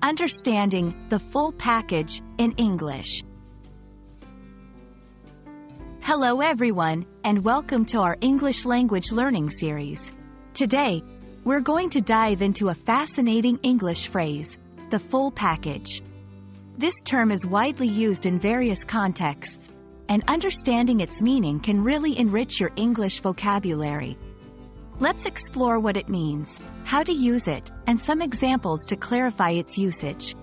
Understanding the full package in English. Hello everyone, and welcome to our English language learning series. Today, we're going to dive into a fascinating English phrase, the full package. This term is widely used in various contexts, and understanding its meaning can really enrich your English vocabulary. Let's explore what it means, how to use it, and some examples to clarify its usage.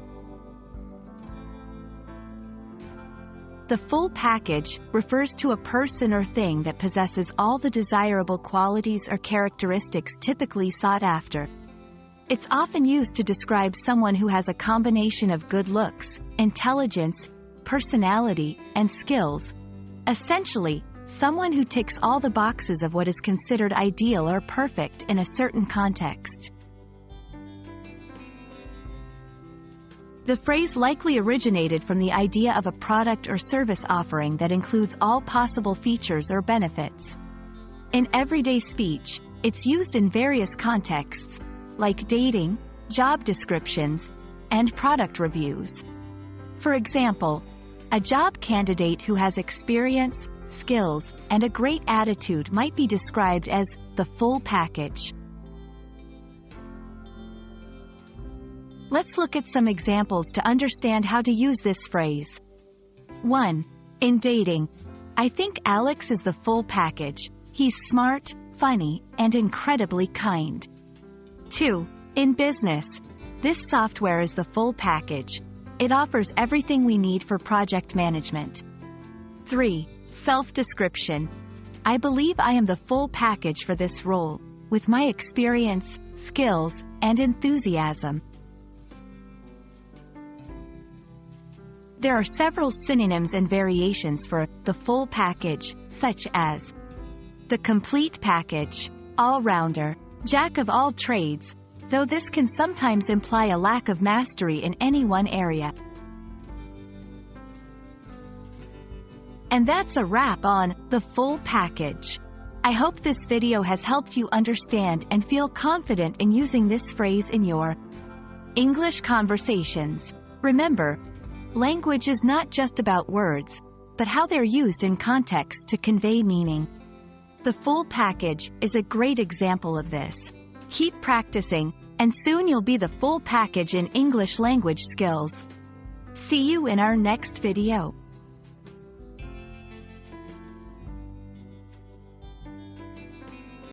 The full package refers to a person or thing that possesses all the desirable qualities or characteristics typically sought after. It's often used to describe someone who has a combination of good looks, intelligence, personality, and skills. Essentially, someone who ticks all the boxes of what is considered ideal or perfect in a certain context. The phrase likely originated from the idea of a product or service offering that includes all possible features or benefits. In everyday speech, it's used in various contexts, like dating, job descriptions, and product reviews. For example, a job candidate who has experience, skills, and a great attitude might be described as the full package. Let's look at some examples to understand how to use this phrase. 1. In dating, I think Alex is the full package. He's smart, funny, and incredibly kind. 2. In business, this software is the full package. It offers everything we need for project management. 3. Self-description. I believe I am the full package for this role, with my experience, skills, and enthusiasm. There are several synonyms and variations for the full package, such as the complete package, all-rounder, jack of all trades, though this can sometimes imply a lack of mastery in any one area. And that's a wrap on the full package. I hope this video has helped you understand and feel confident in using this phrase in your English conversations. Remember, language is not just about words, but how they're used in context to convey meaning. The full package is a great example of this. Keep practicing, and soon you'll be the full package in English language skills. See you in our next video.